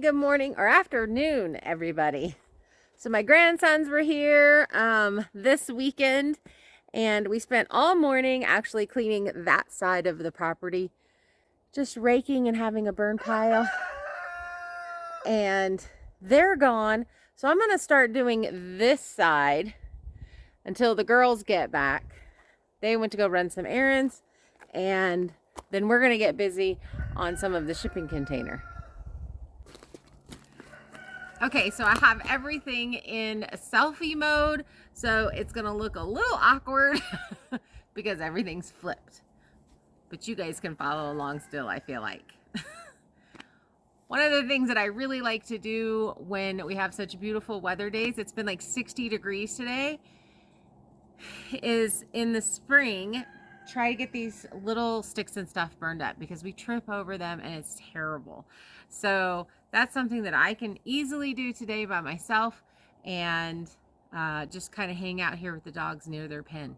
good morning or afternoon, everybody. So my grandsons were here this weekend, and we spent all morning actually cleaning that side of the property, just raking and having a burn pile. And they're gone, so I'm gonna start doing this side until the girls get back. They went to go run some errands, and then we're gonna get busy on some of the shipping container. Okay, so I have everything in selfie mode, so it's gonna look a little awkward because everything's flipped. But you guys can follow along still, I feel like. One of the things that I really like to do when we have such beautiful weather days, it's been like 60 degrees today, is in the spring, try to get these little sticks and stuff burned up because we trip over them and it's terrible. So that's something that I can easily do today by myself and just kind of hang out here with the dogs near their pen.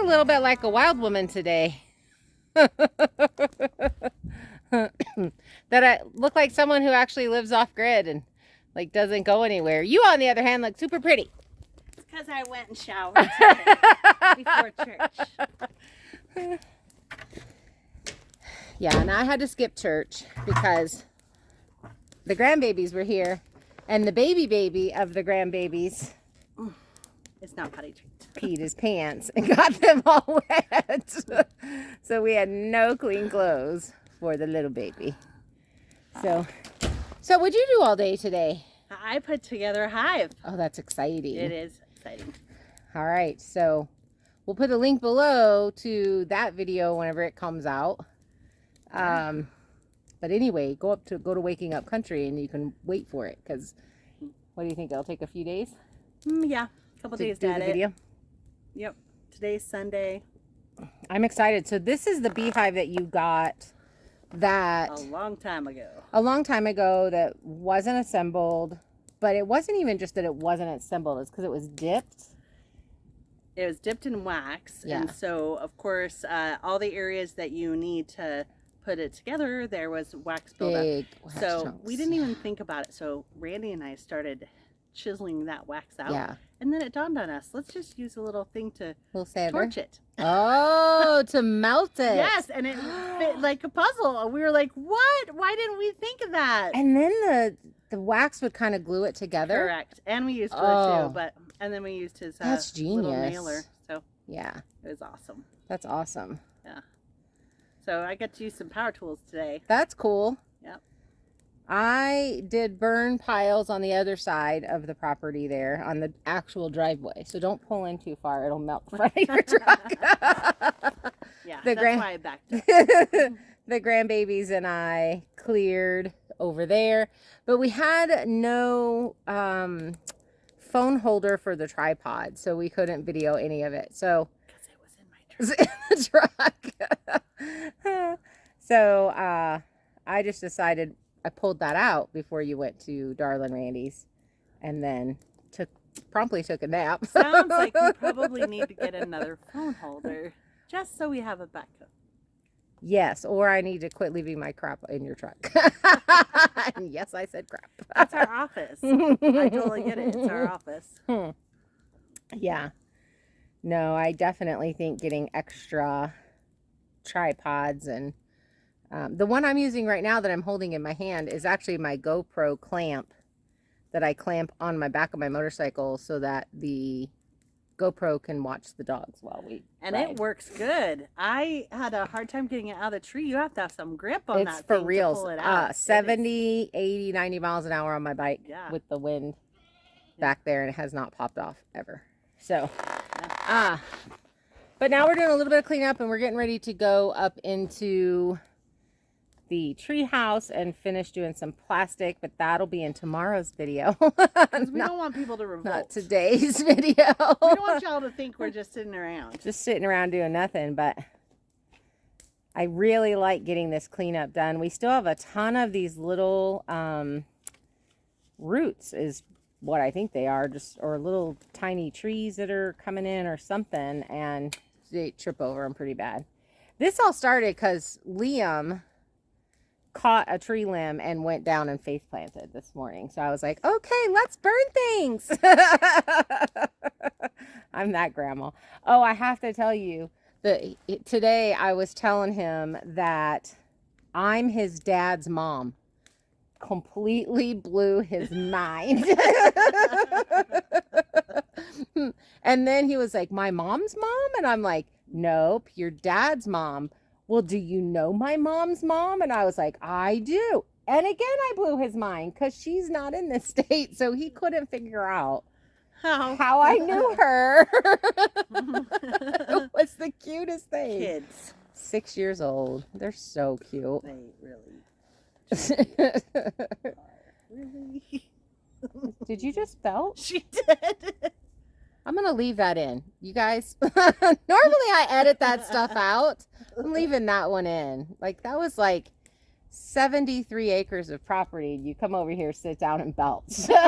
a little bit like a wild woman today. That I look like someone who actually lives off grid and like doesn't go anywhere. You, on the other hand, look super pretty. It's because I went and showered today before church. Yeah, and I had to skip church because the grandbabies were here, and the baby of the grandbabies, it's not potty trained, peed his pants and got them all wet. So we had no clean clothes for the little baby. So what'd you do all day today? I put together a hive. Oh, that's exciting. It is exciting. All right, so we'll put a link below to that video whenever it comes out. But anyway, go to Waking Up Country and you can wait for it, because what do you think? It'll take a few days? Yeah, a couple days to do the video. Yep. Today's Sunday. I'm excited. So this is the beehive that you got that a long time ago that wasn't assembled, but it wasn't even just that it wasn't assembled. It's because it was dipped. It was dipped in wax. Yeah. And so, of course, all the areas that you need to put it together, there was wax buildup. Big wax so chunks. we didn't even think about it. So Randy and I started chiseling that wax out. Yeah. And then it dawned on us, let's just use a little thing to torch it. Oh, to melt it. Yes, and it fit like a puzzle. We were like, what? Why didn't we think of that? And then the wax would kind of glue it together. Correct. And we used glue too, and then we used his that's genius. little nailer. So yeah, it was awesome. That's awesome. Yeah. So I got to use some power tools today. That's cool. Yep. I did burn piles on the other side of the property there on the actual driveway. So don't pull in too far. It'll melt the front of your truck. Yeah, that's why I backed up. The grandbabies and I cleared over there. But we had no phone holder for the tripod. So we couldn't video any of it. So because it was in my truck. So I just decided, I pulled that out before you went to Darlin Randy's, and then promptly took a nap. Sounds like we probably need to get another phone holder just so we have a backup. Yes, or I need to quit leaving my crap in your truck. And yes, I said crap. That's our office. I totally get it. It's our office. Yeah. No, I definitely think getting extra tripods, and the one I'm using right now that I'm holding in my hand is actually my GoPro clamp that I clamp on my back of my motorcycle so that the GoPro can watch the dogs while we and ride. It works good. I had a hard time getting it out of the tree. You have to have some grip on it's that for thing reals. to pull it out. 70, 80, 90 miles an hour on my bike with the wind back there, and it has not popped off ever. So, but now we're doing a little bit of cleanup, and we're getting ready to go up into the tree house and finish doing some plastic, but that'll be in tomorrow's video. Because we don't want people to revolt. Not today's video. We don't want y'all to think we're just sitting around. Just sitting around doing nothing, but I really like getting this cleanup done. We still have a ton of these little roots is what I think they are, or little tiny trees that are coming in or something, and they trip over them pretty bad. This all started because Liam caught a tree limb and went down and face planted this morning. So I was like, okay, let's burn things. I'm that grandma. Oh, I have to tell you that today I was telling him that I'm his dad's mom. Completely blew his mind. And then he was like, my mom's mom? And I'm like, nope, your dad's mom. Well, do you know my mom's mom? And I was like, I do. And again, I blew his mind because she's not in this state. So he couldn't figure out how I knew her. It was the cutest thing. Kids. 6 years old. They're so cute. They really. Really? Did you just belt? She did. I'm going to leave that in. You guys, normally I edit that stuff out. I'm leaving that one in. Like, that was like 73 acres of property. You come over here, sit down, and belch. Wow.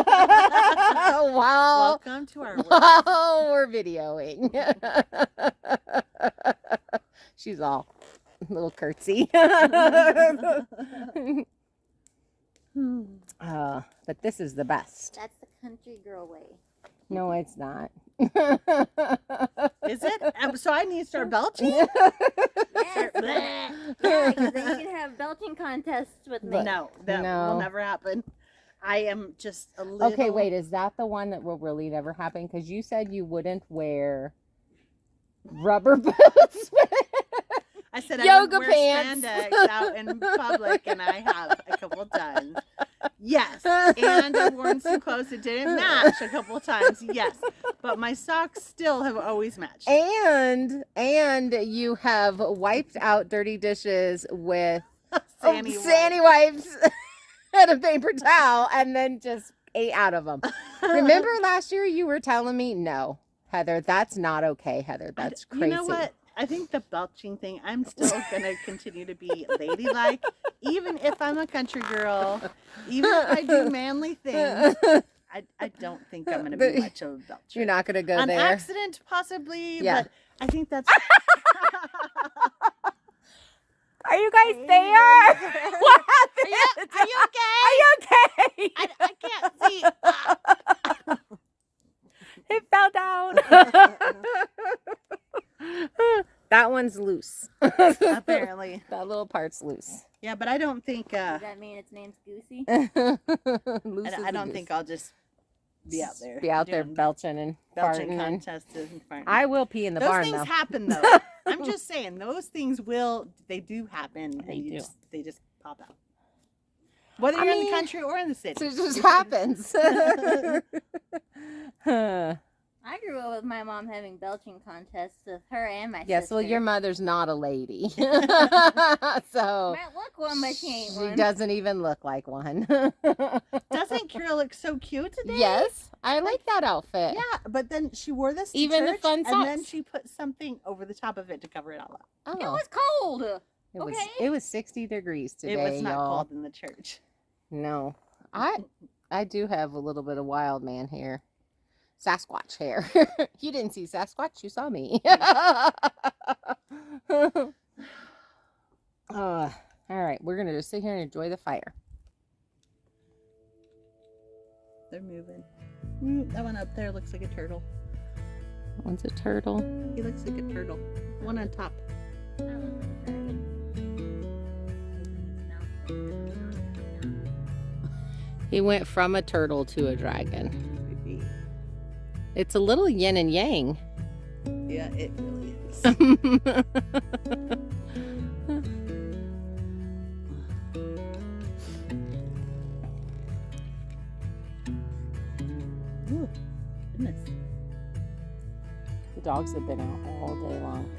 Welcome to our world. Wow, we're videoing. She's all little curtsy. But this is the best. That's the country girl way. No, it's not. Is it? So I need to start belching? Yes. Yeah, because then you can have belching contests with me. No, that No. will never happen. I am just a little... Okay, wait, is that the one that will really never happen? Because you said you wouldn't wear rubber boots. I said Yoga I would wear pants. spandex out in public, and I have a couple times. Yes, and I've worn some clothes that didn't match a couple times. Yes, but my socks still have always matched. and you have wiped out dirty dishes with Sandy wipes and a paper towel, and then just ate out of them. Remember last year you were telling me, no, Heather, that's not okay, Heather. That's crazy. You know what? I think the belching thing, I'm still going to continue to be ladylike, even if I'm a country girl, even if I do manly things. I don't think I'm going to be much of a belcher. You're not going to go An there. accident, possibly, Yeah. but I think that's... Are you guys there? What happened? Are you okay? Are you okay? I can't see. It fell down. That one's loose. Apparently. That little part's loose. Yeah, but I don't think... Does that mean its name's Goosey? Loose as I a don't goose. think I'll just be out there. Be out there doing belching and belching farting. And contests and farting. I will pee in the those barn things though. happen though. I'm just saying those things they do happen. They and do. They just pop out. Whether I you're in mean, the country or in the city. It just happens. I grew up with my mom having belching contests with her and my Yes, sister. well, your mother's not a lady. So Might look one, but she ain't she one. doesn't even look like one. Doesn't Kira look so cute today? Yes, I like that outfit. Yeah, but then she wore this to Even the church, fun and then socks. she put something over the top of it to cover it all up. Oh, It was cold. it okay. was 60 degrees today, It was not y'all. cold in the church. No, I do have a little bit of wild man hair. Sasquatch hair. You didn't see Sasquatch, you saw me. All right, we're going to just sit here and enjoy the fire. They're moving. That one up there looks like a turtle. One's a turtle. He looks like a turtle. One on top. That looks like a dragon. He went from a turtle to a dragon. Creepy. It's a little yin and yang. Yeah, it really is. Ooh, goodness. The dogs have been out all day long.